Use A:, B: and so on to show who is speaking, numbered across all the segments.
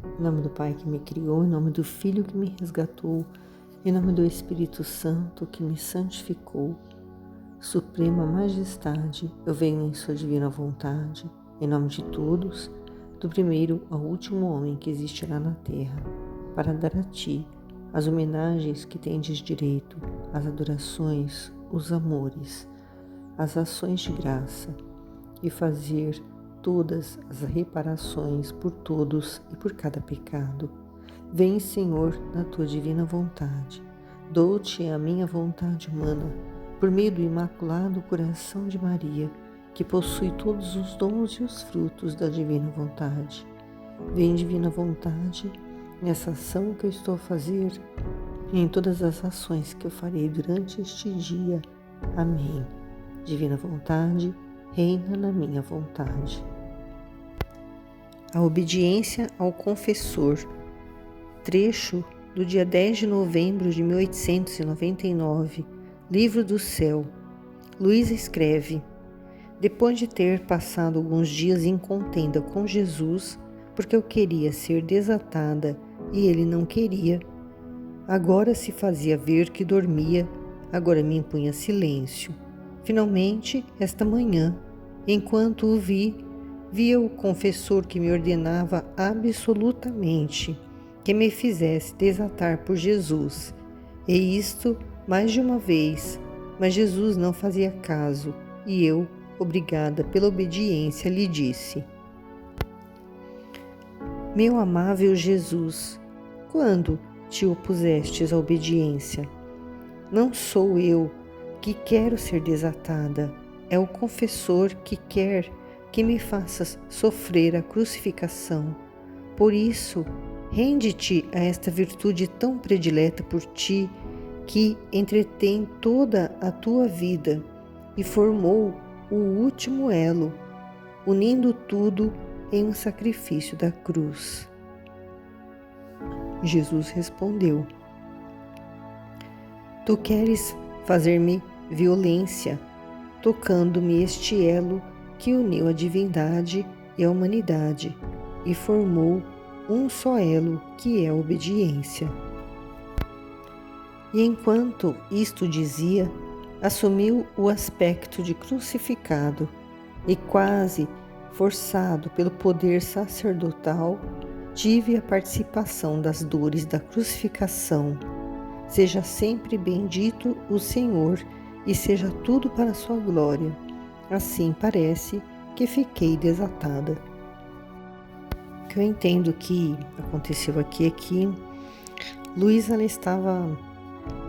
A: Em nome do Pai que me criou, em nome do Filho que me resgatou, em nome do Espírito Santo que me santificou. Suprema Majestade, eu venho em sua divina vontade, em nome de todos, do primeiro ao último homem que existirá na terra, para dar a Ti as homenagens que tendes direito, as adorações, os amores, as ações de graça e fazer todas as reparações por todos e por cada pecado. Vem, Senhor, na Tua divina vontade. Dou-te a minha vontade humana, por meio do Imaculado Coração de Maria, que possui todos os dons e os frutos da divina vontade. Vem, divina vontade, nessa ação que eu estou a fazer e em todas as ações que eu farei durante este dia. Amém. Divina vontade, reina na minha vontade. A obediência ao confessor. Trecho do dia 10 de novembro de 1899, Livro do Céu. Luísa escreve: depois de ter passado alguns dias em contenda com Jesus, porque eu queria ser desatada e ele não queria, agora se fazia ver que dormia, agora me impunha silêncio. Finalmente, esta manhã, enquanto o via o confessor que me ordenava absolutamente que me fizesse desatar por Jesus. E isto mais de uma vez, mas Jesus não fazia caso, e eu, obrigada pela obediência, lhe disse: meu amável Jesus, quando te opusestes à obediência? Não sou eu que quero ser desatada, é o confessor que quer que me faças sofrer a crucificação. Por isso, rende-te a esta virtude tão predileta por ti, que entretém toda a tua vida e formou o último elo, unindo tudo em um sacrifício da cruz. Jesus respondeu: tu queres fazer-me violência, tocando-me este elo que uniu a divindade e a humanidade e formou um só elo, que é a obediência. E enquanto isto dizia, assumiu o aspecto de crucificado e, quase forçado pelo poder sacerdotal, tive a participação das dores da crucificação. Seja sempre bendito o Senhor e seja tudo para a sua glória. Assim parece que fiquei desatada. O que eu entendo que aconteceu aqui é que Luísa estava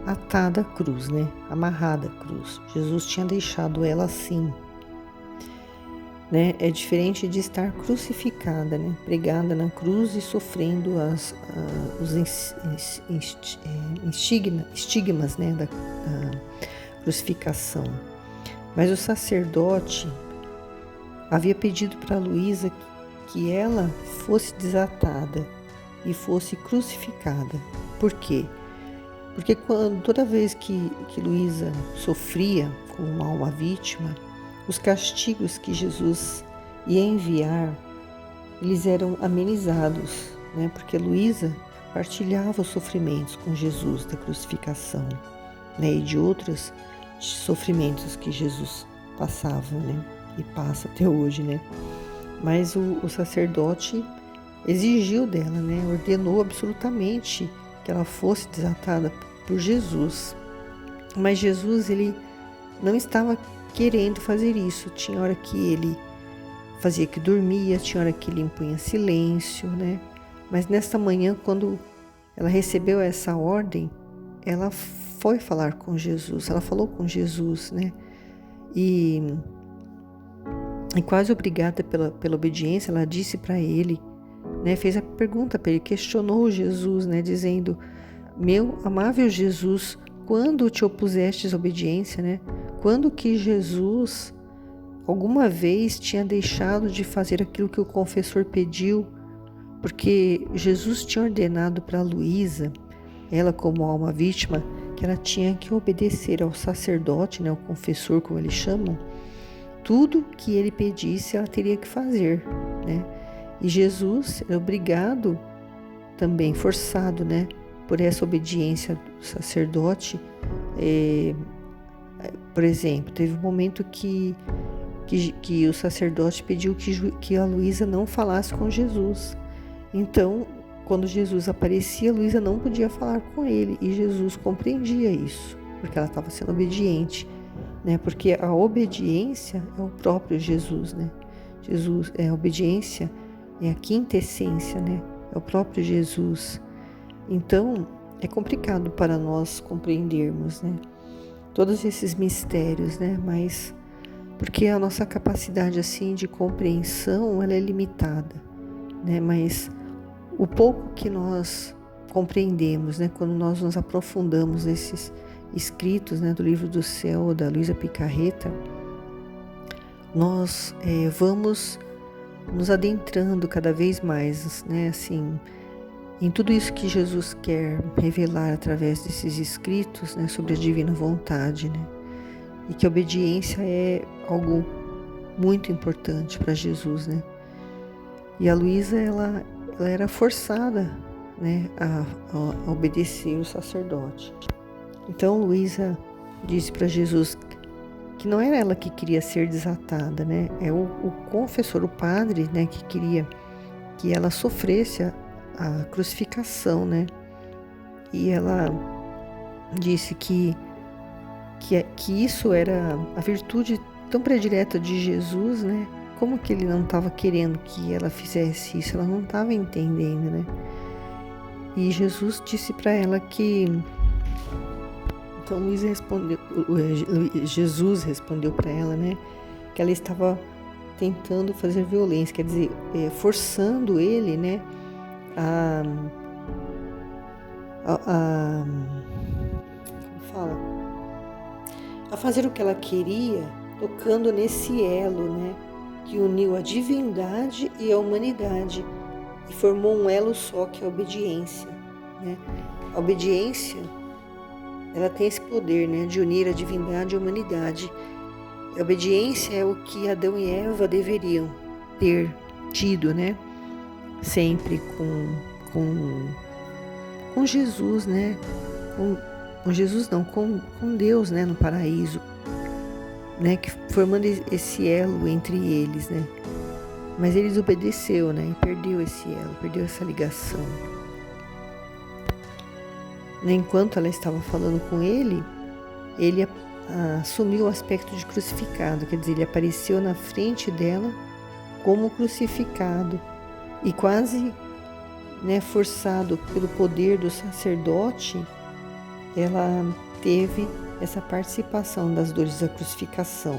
A: atada à cruz, amarrada à cruz. Jesus tinha deixado ela assim. É diferente de estar crucificada, pregada na cruz e sofrendo os estigmas da crucificação. Mas o sacerdote havia pedido para Luísa que ela fosse desatada e fosse crucificada. Por quê? Porque toda vez que Luísa sofria como uma alma vítima, os castigos que Jesus ia enviar, eles eram amenizados, porque Luísa partilhava os sofrimentos com Jesus da crucificação, e de outros sofrimentos que Jesus passava, e passa até hoje, Mas o sacerdote exigiu dela, ordenou absolutamente que ela fosse desatada por Jesus. Mas Jesus, ele não estava querendo fazer isso. Tinha hora que ele fazia que dormia, tinha hora que ele impunha silêncio, Mas nesta manhã, quando ela recebeu essa ordem, ela foi falar com Jesus, ela falou com Jesus, E quase obrigada pela obediência, ela disse para ele, fez a pergunta para ele, questionou Jesus, dizendo: meu amável Jesus, quando te opusestes à obediência, Quando que Jesus alguma vez tinha deixado de fazer aquilo que o confessor pediu? Porque Jesus tinha ordenado para Luísa, ela como alma vítima, que ela tinha que obedecer ao sacerdote, ao confessor, como eles chamam. Tudo que ele pedisse, ela teria que fazer, E Jesus é obrigado também forçado, né, por essa obediência do sacerdote. Por exemplo, teve um momento que o sacerdote pediu que a Luísa não falasse com Jesus. Então, quando Jesus aparecia, Luísa não podia falar com ele, e Jesus compreendia isso, porque ela estava sendo obediente, né? Porque a obediência é o próprio Jesus, né? Jesus é a obediência, é a quinta essência, né? É o próprio Jesus. Então, é complicado para nós compreendermos, né, todos esses mistérios, né? Mas porque a nossa capacidade assim de compreensão, ela é limitada, né? Mas o pouco que nós compreendemos, né, quando nós nos aprofundamos nesses escritos, né, do Livro do Céu, da Luísa Piccarreta, nós vamos nos adentrando cada vez mais, né, assim, em tudo isso que Jesus quer revelar através desses escritos, né, sobre a divina vontade, né, e que a obediência é algo muito importante para Jesus, né. E a Luísa, ela era forçada, né, a obedecer o sacerdote. Então Luísa disse para Jesus que não era ela que queria ser desatada, né, é o confessor, o padre, né, que queria que ela sofresse a crucificação, né. E ela disse que isso era a virtude tão predileta de Jesus, né. Como que ele não estava querendo que ela fizesse isso? Ela não estava entendendo, né. E Jesus disse para ela que... Então Jesus respondeu para ela, né, que ela estava tentando fazer violência, quer dizer, forçando ele, né, a fazer o que ela queria, tocando nesse elo, né, que uniu a divindade e a humanidade e formou um elo só, que é a obediência, né? A obediência, ela tem esse poder, né, de unir a divindade e a humanidade. A obediência é o que Adão e Eva deveriam ter tido, né, sempre com Jesus, né, com Jesus não, com Deus, né, no paraíso, né, que formando esse elo entre eles, né. Mas ele desobedeceu, né, e perdeu esse elo, perdeu essa ligação. Enquanto ela estava falando com ele, ele assumiu o aspecto de crucificado, quer dizer, ele apareceu na frente dela como crucificado e quase, né, forçado pelo poder do sacerdote, ela teve essa participação das dores da crucificação.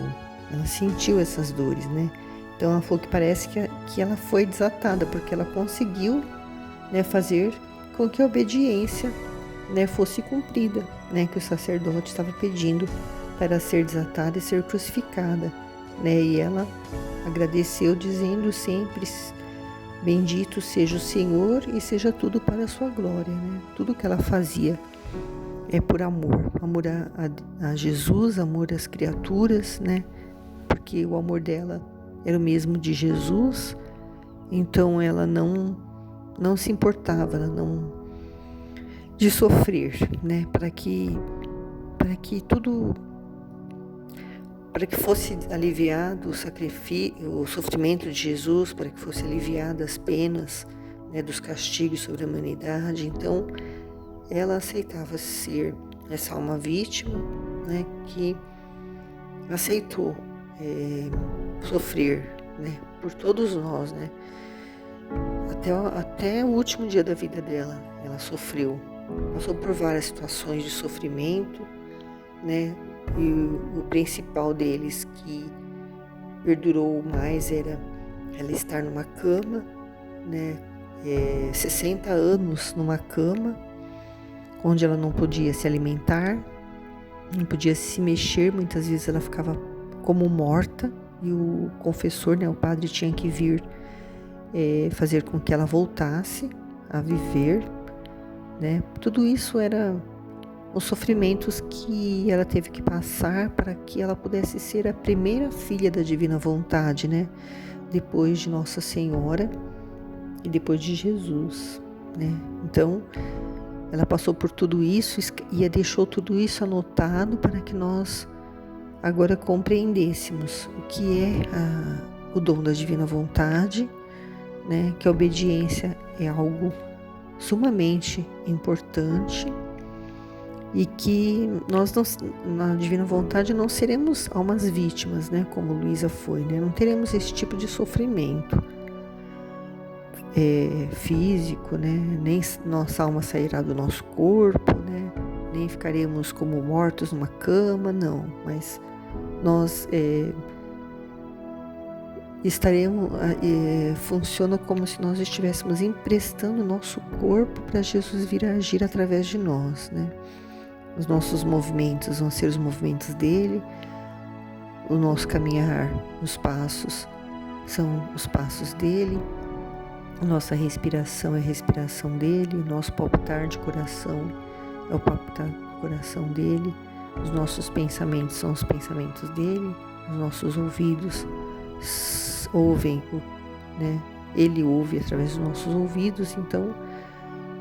A: Ela sentiu essas dores, né? Então ela falou que parece que ela foi desatada, porque ela conseguiu, né, fazer com que a obediência, né, fosse cumprida, né, que o sacerdote estava pedindo para ser desatada e ser crucificada, né? E ela agradeceu, dizendo sempre: bendito seja o Senhor e seja tudo para a sua glória, né? Tudo que ela fazia é por amor a Jesus, amor às criaturas, né? Porque o amor dela era o mesmo de Jesus, então ela não se importava, ela não de sofrer, né? Para que fosse aliviado o sacrifício, o sofrimento de Jesus, para que fosse aliviada as penas, né, dos castigos sobre a humanidade. Então ela aceitava ser essa alma vítima, né, que aceitou sofrer, né, por todos nós, né, até o último dia da vida dela. Ela sofreu, passou por várias situações de sofrimento, né, e o principal deles, que perdurou mais, era ela estar numa cama, né, 60 anos numa cama, onde ela não podia se alimentar, não podia se mexer, muitas vezes ela ficava como morta, e o confessor, né, o padre, tinha que vir fazer com que ela voltasse a viver, né. Tudo isso era os sofrimentos que ela teve que passar para que ela pudesse ser a primeira filha da divina vontade, né, depois de Nossa Senhora e depois de Jesus. né? Então, ela passou por tudo isso e deixou tudo isso anotado para que nós agora compreendêssemos o que é o dom da divina vontade, né? Que a obediência é algo sumamente importante e que nós na divina vontade não seremos almas vítimas, né? Como Luísa foi, né? Não teremos esse tipo de sofrimento físico, né? Nem nossa alma sairá do nosso corpo, né? Nem ficaremos como mortos numa cama, não. Mas nós estaremos, funciona como se nós estivéssemos emprestando o nosso corpo para Jesus vir a agir através de nós, né? Os nossos movimentos vão ser os movimentos dele, o nosso caminhar, os passos são os passos dele, a nossa respiração é a respiração dele, o nosso palpitar de coração é o palpitar do coração dele, os nossos pensamentos são os pensamentos dele, os nossos ouvidos ouvem, né? Ele ouve através dos nossos ouvidos, então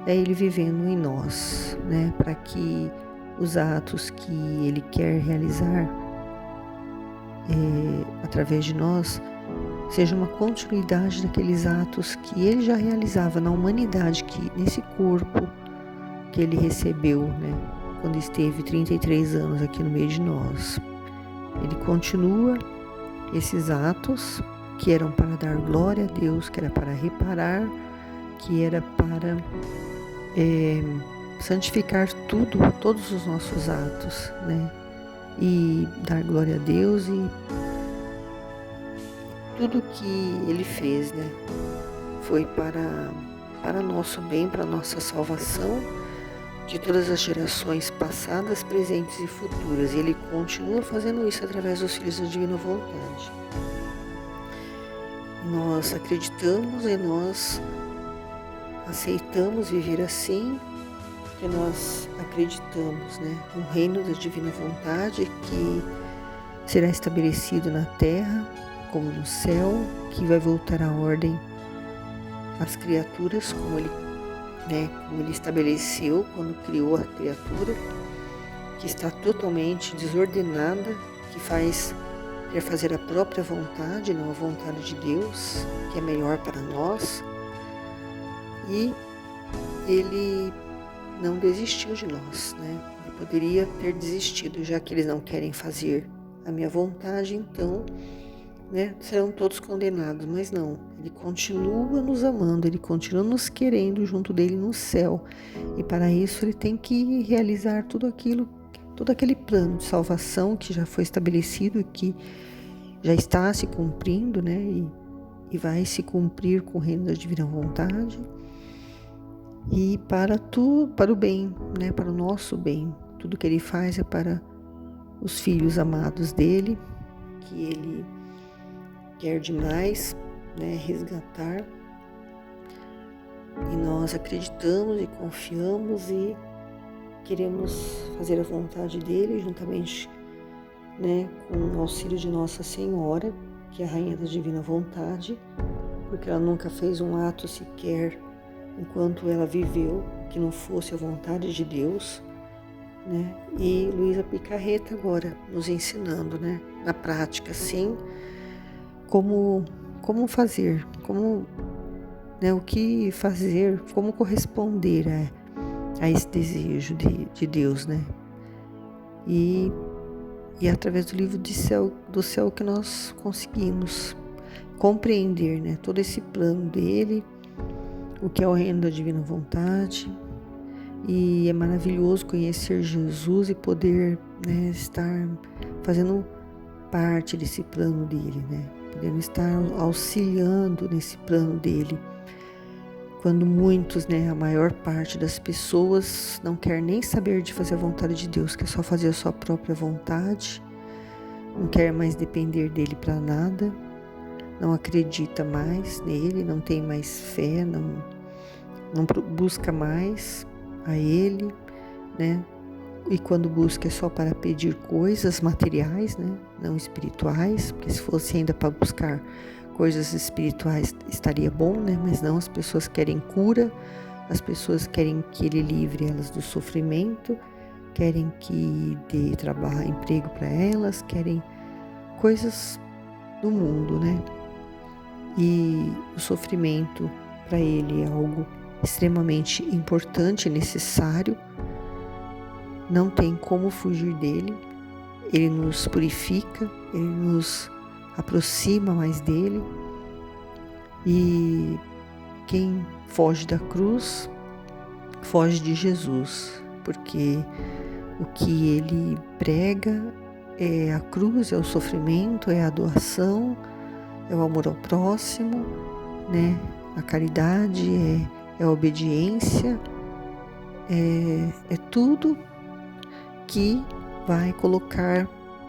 A: é ele vivendo em nós, né? Para que os atos que ele quer realizar através de nós seja uma continuidade daqueles atos que ele já realizava na humanidade, que nesse corpo que ele recebeu, né? Quando esteve 33 anos aqui no meio de nós. Ele continua esses atos que eram para dar glória a Deus, que era para reparar, que era para santificar todos os nossos atos, né? E dar glória a Deus, e tudo que ele fez, né? Foi para nosso bem, para nossa salvação, de todas as gerações passadas, presentes e futuras. E ele continua fazendo isso através dos filhos da divina vontade. Nós acreditamos e nós aceitamos viver assim, que nós acreditamos, né, no reino da divina vontade que será estabelecido na terra como no céu, que vai voltar à ordem às criaturas como ele estabeleceu quando criou a criatura, que está totalmente desordenada, que quer fazer a própria vontade, não a vontade de Deus, que é melhor para nós. E ele não desistiu de nós, né? Ele poderia ter desistido, já que eles não querem fazer a minha vontade, então, né, serão todos condenados. Mas não, ele continua nos amando, ele continua nos querendo junto dele no céu. E para isso ele tem que realizar todo aquele plano de salvação que já foi estabelecido e que já está se cumprindo, né? E vai se cumprir com o reino da divina vontade. E para o bem, né? Para o nosso bem. Tudo que ele faz é para os filhos amados dele, que ele quer demais, né, resgatar. E nós acreditamos e confiamos e queremos fazer a vontade dele, juntamente, né, com o auxílio de Nossa Senhora, que é a Rainha da Divina Vontade, porque ela nunca fez um ato sequer enquanto ela viveu que não fosse a vontade de Deus, né? E Luísa Picarreta agora nos ensinando, né, na prática, sim, como fazer, né, o que fazer, como corresponder a esse desejo de Deus, né? E através do livro do céu que nós conseguimos compreender, né, todo esse plano dele, o que é o reino da divina vontade. E é maravilhoso conhecer Jesus e poder, né, estar fazendo parte desse plano dele, né? Podendo estar auxiliando nesse plano dele. Quando muitos, né, a maior parte das pessoas não quer nem saber de fazer a vontade de Deus, quer só fazer a sua própria vontade, não quer mais depender dele para nada, não acredita mais nele, não tem mais fé, não busca mais a ele, né? E quando busca é só para pedir coisas materiais, né? Não espirituais, porque se fosse ainda para buscar coisas espirituais estaria bom, né? Mas não, as pessoas querem cura, As pessoas querem que ele livre elas do sofrimento, querem que dê trabalho, emprego para elas, querem coisas do mundo, né? E o sofrimento para ele é algo extremamente importante, necessário, não tem como fugir dele. Ele nos purifica, ele nos aproxima mais dele. E quem foge da cruz, foge de Jesus, porque o que ele prega é a cruz, é o sofrimento, é a doação, é o amor ao próximo, né? A caridade, é a obediência, é tudo que vai colocar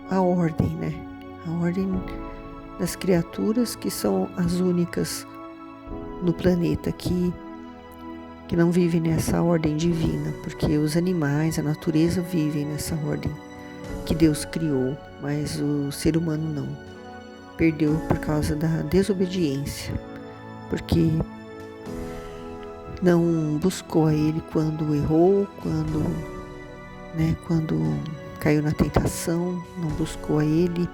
A: a ordem, né? A ordem das criaturas que são as únicas no planeta que não vivem nessa ordem divina, porque os animais, a natureza vivem nessa ordem que Deus criou, mas o ser humano não. Perdeu por causa da desobediência, porque não buscou a Ele quando errou, quando caiu na tentação, não buscou a Ele e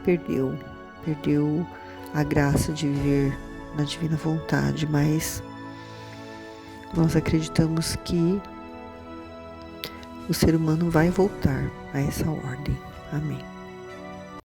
A: perdeu a graça de viver na divina vontade, mas nós acreditamos que o ser humano vai voltar a essa ordem. Amém.